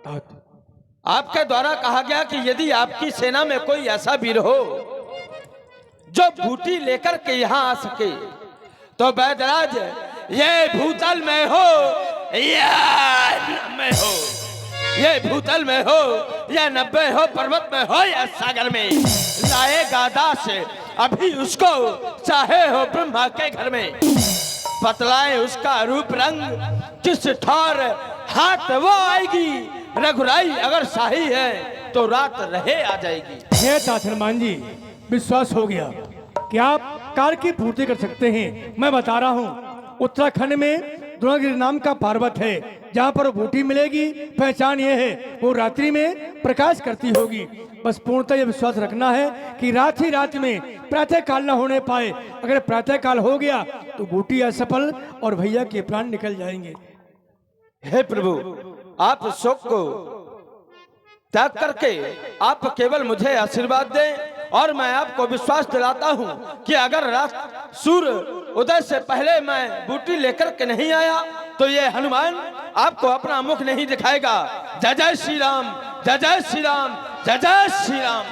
आपके द्वारा कहा गया कि यदि आपकी सेना में कोई ऐसा वीर हो जो बूटी लेकर के यहाँ आ सके तो बैदराज ये भूतल में हो या में हो, ये भूतल में हो या 90 हो, पर्वत में हो या सागर में, लाएगा दास अभी उसको, चाहे हो ब्रह्मा के घर में। बतलाए उसका रूप रंग किस ठार हाथ वो आएगी, रघुराई अगर शाही है तो रात रहे आ जाएगी। हे ताथरमान जी, विश्वास हो गया कि आप कार्य की पूर्ति कर सकते हैं। मैं बता रहा हूँ, उत्तराखंड में द्रोणागिरी नाम का पर्वत है, जहाँ पर बूटी मिलेगी। पहचान ये है वो रात्रि में प्रकाश करती होगी। बस पूर्णतः ये विश्वास रखना है कि रात ही रात में प्रातः काल न होने पाए। अगर प्रातः काल हो गया तो बूटी असफल और भैया के प्राण निकल जाएंगे। हे प्रभु, आप शोक को त्याग करके आप केवल मुझे आशीर्वाद दें और मैं आपको विश्वास दिलाता हूं कि अगर रात सूर्य उदय से पहले मैं बूटी लेकर के नहीं आया तो ये हनुमान आपको अपना मुख नहीं दिखाएगा। जय जय श्री राम, जय जय श्री राम, जय जय श्री राम।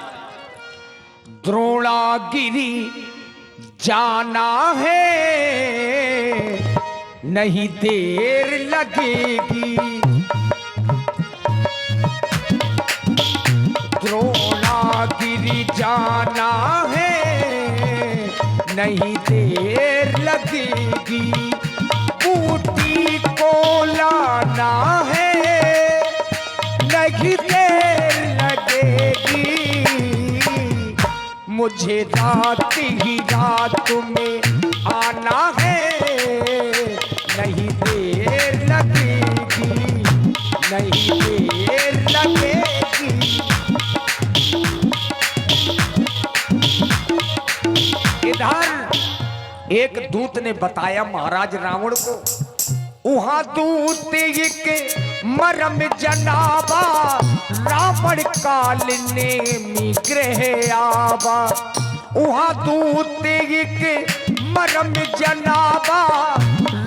द्रोणागिरी जाना है, नहीं देर लगेगी। द्रोणागिरी जाना है, नहीं देर लगेगी। बूटी को लाना है, नहीं देर लगेगी। मुझे रात ही रात में आना है, नहीं देर लगेगी, नहीं देर लगेगी। इधर एक दूत ने बताया महाराज रावण को, वहां दूत के मरम जनाबा, रावण काल ने मिग्रह आवा। वहां दूत के मरम जनाबा,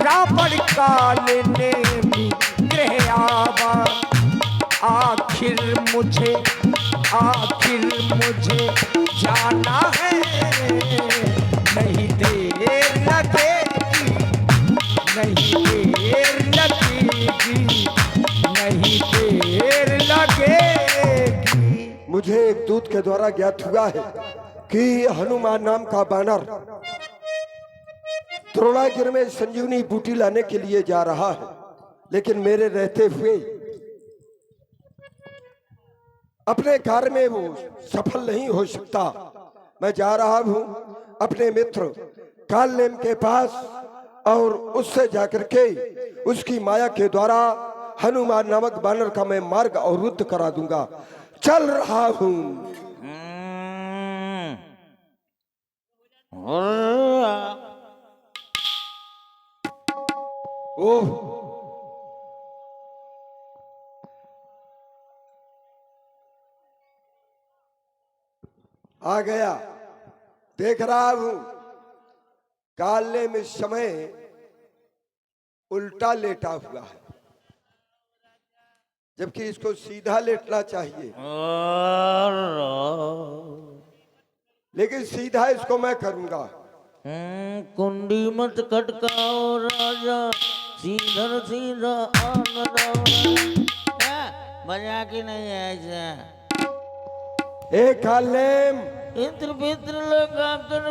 रावण काल ने मिग्रह आवा। आखिर मुझे जाना है, नहीं देर लगेगी, नहीं देर लगेगी, नहीं देर लगेगी। मुझे एक दूत के द्वारा ज्ञात हुआ है कि हनुमान नाम का बानर द्रोणागिरी में संजीवनी बूटी लाने के लिए जा रहा है, लेकिन मेरे रहते हुए अपने कार्य में वो सफल नहीं हो सकता। मैं जा रहा हूं अपने मित्र कालनेम के पास और उससे जाकर के उसकी माया के द्वारा हनुमान नामक बानर का मैं मार्ग अवरुद्ध करा दूंगा। चल रहा हूं। ओह, आ गया। देख रहा हूं काले में समय उल्टा लेटा हुआ है, जबकि इसको सीधा लेटना चाहिए, लेकिन सीधा इसको मैं करूंगा। कुंडी मत खटकाओ राजा, सीधा सीधा बजा की नहीं है ऐसा। एक कालेम, इत्र पित्र लगा कर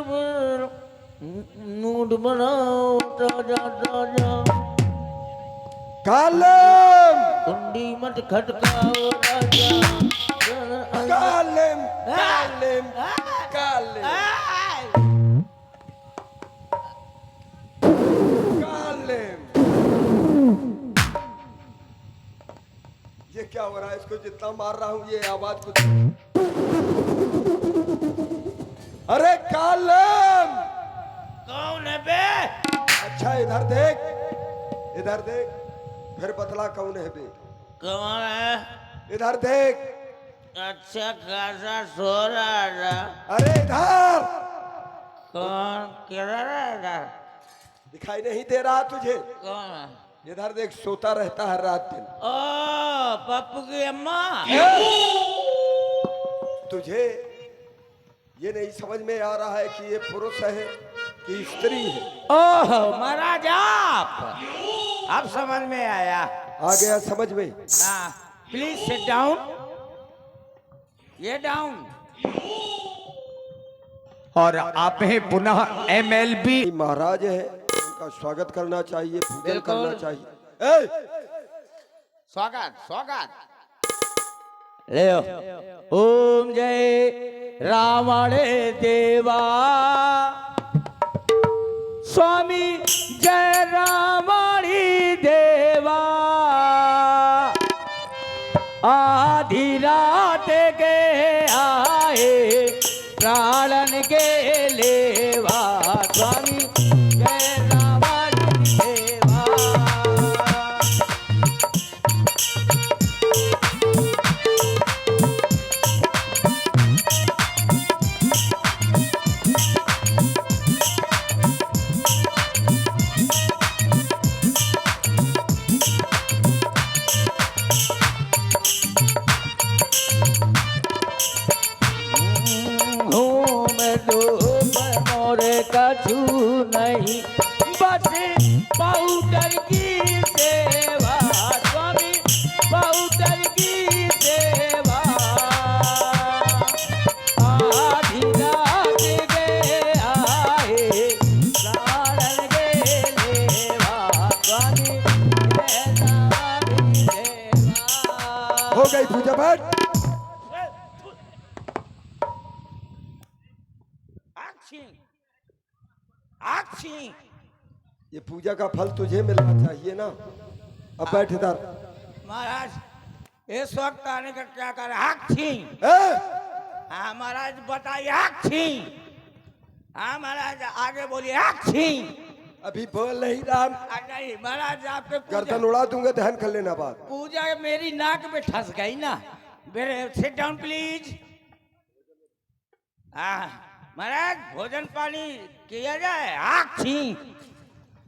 नूड बनाओ राजा राजा। कालेम, कुंडी मत खटकाओ राजा। कालेम, कालेम, कालेम, कालेम। ये क्या हो रहा है? इसको जितना मार रहा हूं ये आवाज कुछ। अरे कालेम, कौन है बे? अच्छा इधर देख, इधर देख, फिर बतला कौन है बे? कौन है? इधर देख। अच्छा खासा सो रहा था। अरे इधर। कौन? किधर है इधर? दिखाई नहीं दे रहा तुझे? कौन है? इधर देख, सोता रहता है रात दिन। ओ पप्पू की अम्मा। तुझे ये नहीं समझ में आ रहा है कि ये पुरुष है कि स्त्री है? ओह महाराज आप समझ में आया। आ गया समझ में? हाँ प्लीज सिट डाउन। ये डाउन। और आप हैं पुनः एमएलबी। महाराज है, उनका स्वागत करना चाहिए, पूजन बिल्कुल। करना चाहिए। ए! स्वागत स्वागत। ले ओम जय रावण देवा स्वामी जय रावणी देवा आधी रात के आए प्राणन के लेवा स्वामी जय रावणी देवा। घूम धूप मोरे कछु नहीं बस पाउडर की सेवा स्वामी पाउडर की सेवा आधी रात के आए प्राणन के लेवा स्वामी रावणी देवा। हो गई पूजा पाठ। आक्षी ये पूजा का फल तुझे मिलना चाहिए ना। अब बैठ इधर। महाराज इस वक्त आने का क्या कर आक्षी। ए! हाँ महाराज बताइए आक्षी। हाँ महाराज आगे बोलिए आक्षी। अभी बोल नहीं रहा। नहीं महाराज आपके गर्दन उड़ा दूंगा, ध्यान कर लेना बात। पूजा मेरी नाक में ठस गई ना। मेरे सिट डाउन प्लीज। हाँ महाराज भोजन पानी किया जाए आक्षी।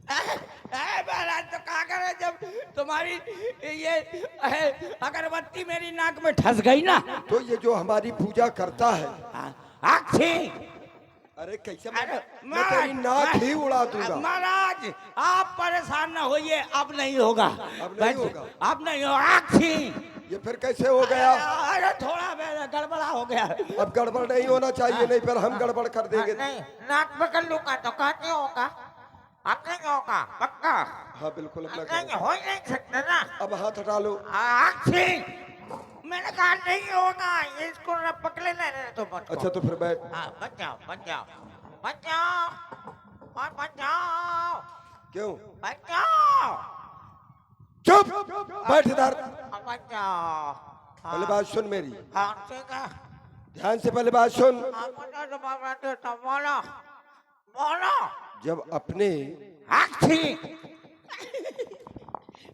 महाराज तो क्या करे जब तुम्हारी ये अगरबत्ती मेरी नाक में ठस गई ना। तो ये जो हमारी पूजा करता है, आक्षी। अरे कैसे अरे मैं तेरी नाक ही उड़ा दूंगा। महाराज आप परेशान ना होइए, अब नहीं होगा। अब नहीं होगा। अब नहीं होगा आक्षी। ये फिर कैसे हो गया? अरे थोड़ा गड़बड़ा हो गया। अब गड़बड़ नहीं होना चाहिए, नहीं फिर हम गड़बड़ कर देंगे। नहीं नाक पकड़ लूंगा तो कहते होगा। अब नहीं होगा पक्का। हाँ बिल्कुल अपना नहीं करो। हो ही नहीं सकता ना। अब हाथ हटा लो। आक्षी मैंने कहा नहीं होगा, इसको ना पकड़े नहीं तो मत। अच्छा तो फिर बैठ। हाँ बच जाओ बच जाओ बच जाओ और बच जाओ क्यों? बच जाओ चुप, बैठ इधर। बच जाओ। पहले बात सुन मेरी, हाँ ठीक है। ध्यान से पहले बात सुन। बोलो बोलो। जब अपने आक्षी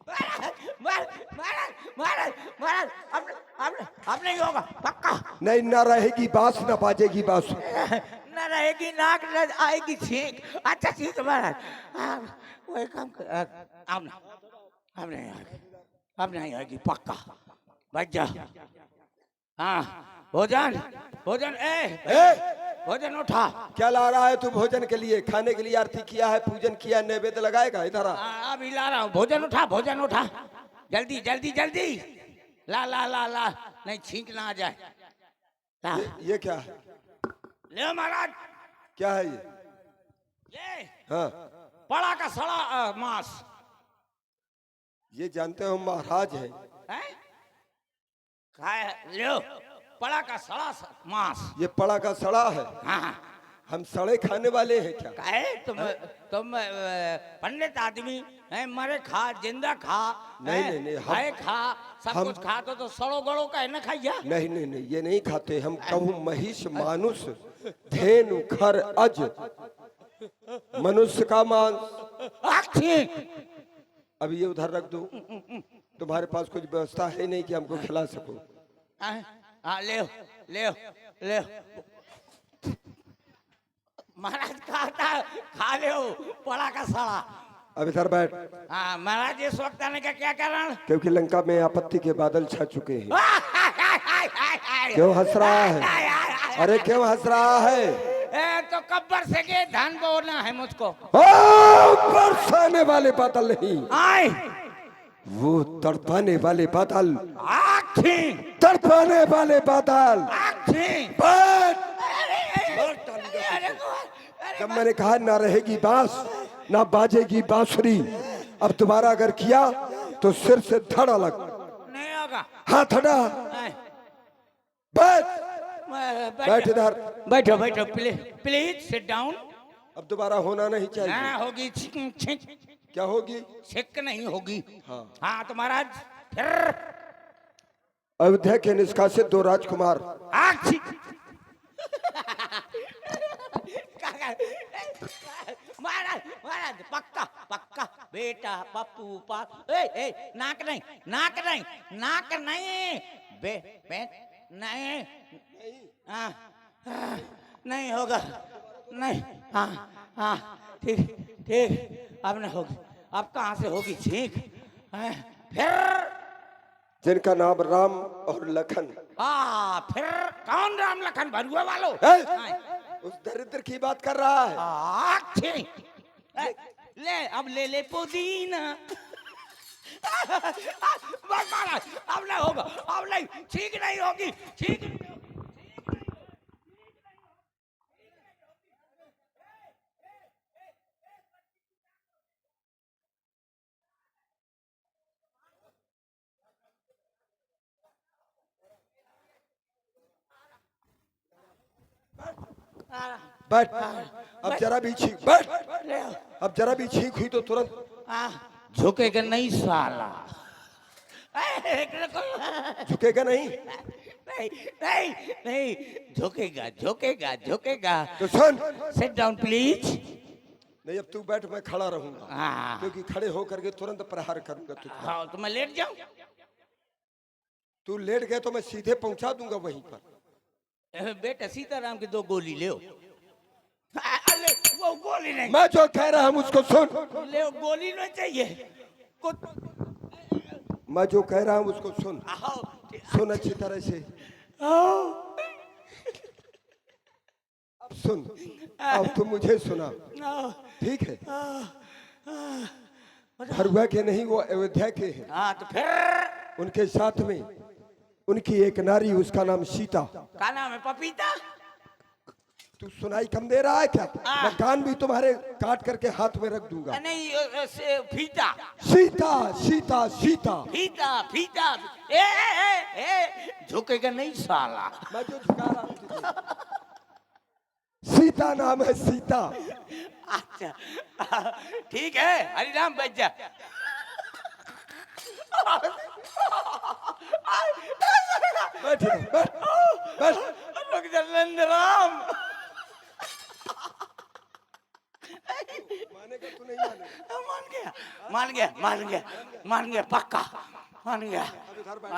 महाराज महाराज महाराज महाराज अब नहीं होगा पक्का। नहीं ना रहेगी बांस, ना बाजेगी बांस। न रहेगी नाक न आएगी छींक। अच्छा ठीक है महाराज। वो एक काम कर अब नहीं आएगी, अब नहीं आएगी पक्का। बच जा। हाँ भोजन भोजन भोजन उठा। क्या ला रहा है तू भोजन के लिए? खाने के लिए आरती किया है, पूजन किया, नैवेद्य लगाएगा। इधर आ। अभी ला रहा हूँ। भोजन उठा जल्दी जल्दी जल्दी। ला ला ला ला नहीं छींक ना आ जाए। ला ये क्या है? ले महाराज। क्या है ये? ये हाँ बड़ा का सड़ा मांस ये जानते हो महाराज है। है। खाए लो बड़ा का सड़ा मांस। ये पड़ा का सड़ा है। हाँ हम सड़े खाने वाले हैं क्या? काहे तुम पंडित आदमी है, मरे खा जिंदा खा। नहीं, नहीं, हम- खाए खा सब हम- कुछ खा तो सड़ो गड़ो का है ना खाइया। नहीं नहीं नहीं, ये नहीं खाते हम। कहूँ महिष मानुष धेनु खर अज मनुष्य का मांस। आखी अब ये उधर रख दो। तुम्हारे पास कुछ व्यवस्था है नहीं कि हमको खिला सको। हाँ ले ले ले महाराज खाता खा ले बड़ा का सड़ा। अब इधर बैठ। हाँ महाराज, इस वक्त आने का क्या कारण? क्योंकि लंका में आपत्ति के बादल छा चुके हैं। क्यों हंस रहा है? अरे क्यों हंस रहा है? तो कब बरसेंगे? धान बोना है मुझको। बरसाने वाले बादल नहीं, आए वो तड़पाने वाले बादल। आखी तड़पाने वाले बादल। आखी। बैठ। जब मैंने कहा ना रहेगी बांस ना बाजेगी बांसुरी, अब दोबारा अगर किया तो सिर से धड़ा लग। नहीं होगा। हाथ हटा। बैठ। बैठ इधर। बैठो बैठो, प्लीज प्लीज सिट डाउन। अब दोबारा होना नहीं चाहिए। हाँ होगी, छिक छिक। क्या होगी? छिक नहीं होगी। हाँ। हाँ तो महाराज फिर अयोध्या के निष्कासित 2 राजकुमार। आखी। महाराज महाराज, पक्का पक्का बेटा पप्पू पास। ए नाक नहीं, नाक नहीं, नाक नहीं, बे बे नहीं। हाँ नहीं होगा, नहीं। हाँ हाँ ठीक ठीक, अब ना होगी। अब कहाँ से होगी छींक? फिर जिनका नाम राम और लखन। फिर कौन राम लखन भरुआ वालों? उस दरिद्र की बात कर रहा है। आखी। ले अब ले पुदीना। बस महाराज, अब नहीं होगा, अब नहीं, ठीक नहीं होगी, ठीक। बैठ। अब जरा भी छींक। बैठ। अब जरा भी छींक हुई तो तुरंत झुकेगा नहीं साला। झुकेगा नहीं। नहीं नहीं नहीं, झुकेगा झुकेगा झुकेगा। तो सुन। Sit down please. नहीं, अब तू बैठ, मैं खड़ा रहूंगा, क्योंकि खड़े होकर के तुरंत प्रहार करूंगा तुझको। हाँ तो मैं लेट जाऊं? तू लेट गया तो मैं सीधे पहुंचा दूंगा वहीं पर। बेटा सीताराम की 2 गोली ले। वो गोली नहीं, मैं जो कह रहा हूं उसको सुन। ले गोली नहीं चाहिए। मैं जो कह रहा हूं उसको सुन। सुन अच्छी तरह से। अब सुन। अब तुम मुझे सुना, ठीक है? भरुआ के नहीं, वो अयोध्या के हैं। हाँ तो फिर उनके साथ में उनकी एक नारी, उसका नाम सीता। का नाम है? पपीता। तू सुनाई कम दे रहा है क्या? मैं कान भी तुम्हारे काट करके हाथ में रख दूंगा। नहीं फीता। सीता सीता सीता। फीता फीता। ए झुकेगा नहीं साला। मैं जो झुका रहा हूं तुझे। सीता नाम है, सीता। अच्छा ठीक है, हरिराम बच जा। बैठ बैठ बैठ। नंदराम मानेगा तू नहीं मानेगा? मान गया मान गया मान गया मान गया, पक्का मान गया। तू इधर बैठ।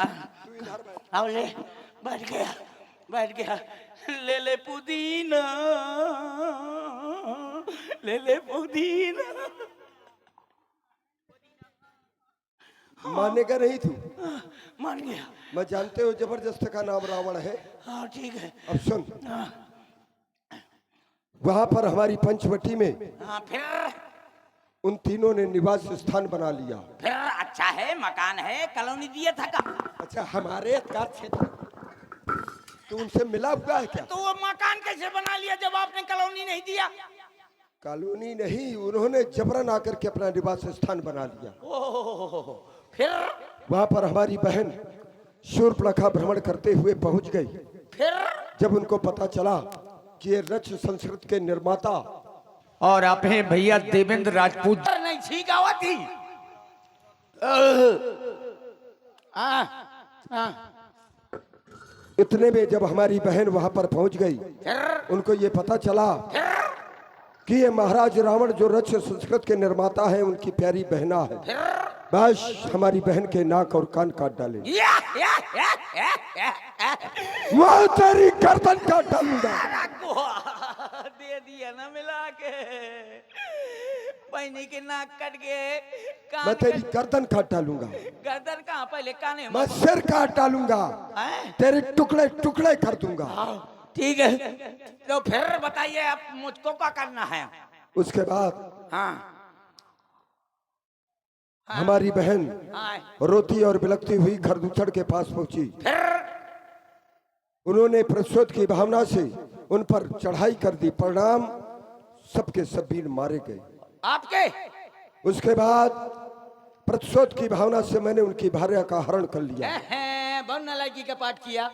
अब ले, बैठ गया बैठ गया। ले पुदीना, ले पुदीना। मानेगा नहीं तू? मान गया। मैं जानते हो जबरदस्त का नाम रावण है। हाँ ठीक है। अब सुन। वहां पर हमारी पंचवटी में फिर उन तीनों ने निवास स्थान बना लिया। फिर अच्छा है, मकान है, कॉलोनी दिया था का? अच्छा, हमारे अधिकार क्षेत्र तू उनसे मिला हुआ है क्या? तो वो मकान कैसे बना लिया जब आपने कॉलोनी नहीं दिया? कॉलोनी नहीं, उन्होंने जबरन आकर के अपना निवास स्थान बना लिया। फिर वहां पर हमारी बहन शूर्पणखा भ्रमण करते हुए पहुंच गई। फिर जब उनको पता चला कि ये रच संस्कृत के निर्माता और आप हैं भैया देवेंद्र राजपूत। नहीं ठीक आवत थी। इतने में जब हमारी बहन वहां पर पहुंच गई, उनको ये पता चला कि ये महाराज रावण जो रच संस्कृत के निर्माता हैं, उनकी प्यारी बहना है। बस हमारी बहन के नाक और कान काट डाले। वह तेरी गर्दन काट डालूंगा। दे दिया ना मिला के। पहिनी के नाक कट गए, कान मैं तेरी कट- गर्दन काट डालूंगा, गर्दन कहाँ, पहले काने मैं सिर काट डालूंगा, हैं? तेरे टुकड़े टुकड़े कर दूंगा। हाँ, ठीक है, तो फिर बताइए अब मुझको क्या करना है। उसके बाद हाँ हमारी बहन हाँ, रोती और बिलखती हुई खरदूचड़ के पास पहुंची। फिर उन्होंने प्रतिशोध की भावना से उन पर चढ़ाई कर दी। परिणाम सबके सब वीर मारे गए। आपके उसके बाद प्रतिशोध की भावना से मैंने उनकी भार्या का हरण कर लिया। बहुत नालायकी का पाठ किया।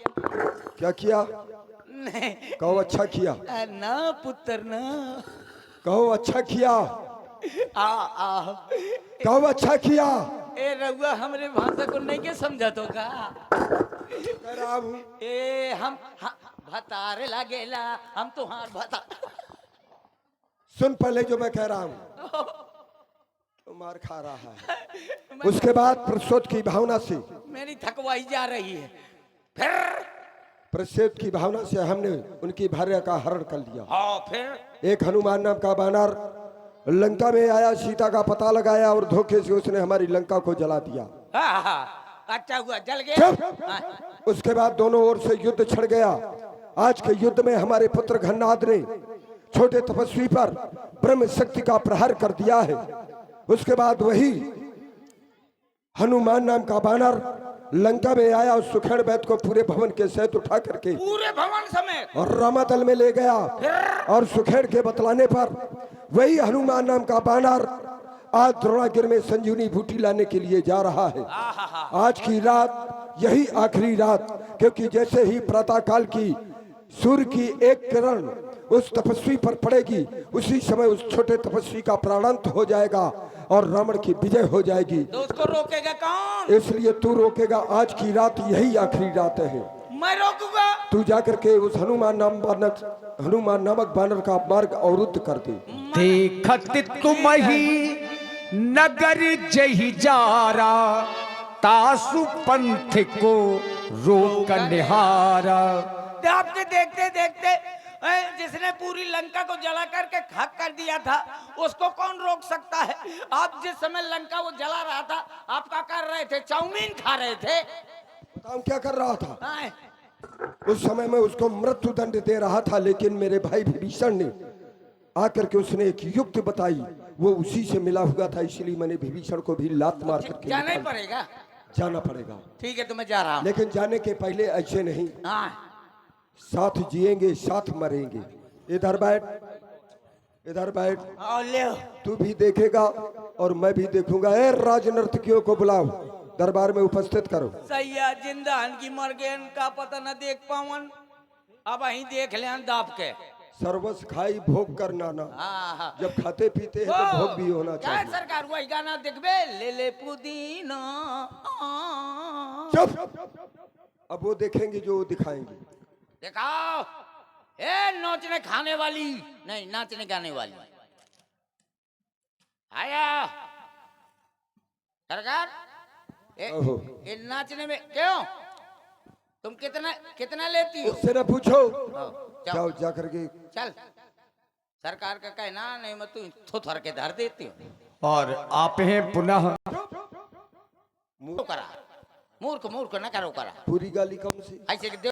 क्या किया? नहीं कहो अच्छा किया, ना पुत्र ना, कहो अच्छा किया, आ कहो अच्छा किया। ए रउआ हमरे भाषा को नहीं के समझा तो का। कह रहा हूं, ए हम भतारे लागेला, हम तुहार भता। सुन पहले जो मैं कह रहा हूं। तो मार खा रहा है। उसके बाद प्रतिशोध की भावना से, मेरी थकवाई जा रही है। फिर प्रतिशोध की भावना से हमने उनकी भार्या का हरण कर लिया। हाँ फिर एक हनुमान नाम का बानर लंका में आया, सीता का पता लगाया और धोखे से उसने हमारी लंका को जला दिया। अच्छा हुआ जल गया। चुप। उसके बाद दोनों ओर से युद्ध छिड़ गया। आज के युद्ध में हमारे पुत्र घन्नाद ने छोटे तपस्वी पर ब्रह्म शक्ति का प्रहार कर दिया है। उसके बाद वही हनुमान नाम का बानर लंका में आया और सुखेड़ बैत को पूरे भवन के सहित उठा करके पूरे भवन समेत और रामातल में ले गया। और सुखेड़ के बतलाने पर वही हनुमान नाम का बानर आज द्रोणागिर में संजीवनी बूटी लाने के लिए जा रहा है। आज की रात यही आखिरी रात, क्योंकि जैसे ही प्रातः काल की सूर्य की एक किरण उस तपस्वी पर पड़ेगी, उसी समय उस छोटे तपस्वी का प्राणांत हो जाएगा और रावण की विजय हो जाएगी। तो उसको रोकेगा कौन? इसलिए तू रोकेगा। आज की रात यही आखिरी रात है। मैं रोकूंगा। तू जाकर के उस हनुमान नामक बानर का मार्ग अवरुद्ध कर दे। देखत तुम ही नगर जही जारा, तासु पंथ को रोक निहारा। आपके देखते देखते जिसने पूरी लंका को जला करके खाक कर दिया था, उसको कौन रोक सकता है? आप जिस समय लंका वो जला रहा था, आप क्या कर रहे थे? चाउमीन खा रहे थे। बताऊं क्या कर रहा था? हाँ, उस समय मैं उसको मृत्यु दंड दे रहा था, लेकिन मेरे भाई विभीषण ने आकर के उसने एक युक्ति बताई, वो उसी से मिला हुआ था। इसलिए मैंने विभीषण को भी लात मार करके जाना ही निकाल- पड़ेगा। जाना पड़ेगा। ठीक है तो मैं जा रहा हूँ। लेकिन जाने के पहले ऐसे नहीं, हाँ साथ जिएंगे साथ मरेंगे। इधर बैठ, इधर बैठ। और ले तू भी देखेगा और मैं भी देखूंगा। ए राजनर्तकियों को बुलाओ, दरबार में उपस्थित करो। सैया जिंदान की मर गए, का पता न देख पावन। अब अही देख ले दाप के। सर्वस खाई भोग करना ना। हाँ जब खाते पीते हैं तो भोग भी होना क्या चाहिए। सरकार वही गाना देखबे, ले ले पुदीना। चुप। अब वो देखेंगे जो वो दिखाएंगे। दिखाओ। ए नाचने खाने वाली नहीं, नाचने गाने वाली। आया सरकार। ओहो। ये नाचने में क्यों? तुम कितना कितना लेती हो? उससे न पूछो, जाओ जाओ जा करके। चल। सरकार का कहना नहीं, मैं तू थोथर के धर देती हूँ। और आप हैं पुनः करा मूर्ख मूर्ख न करो करा पूरी गाली कम से ऐसे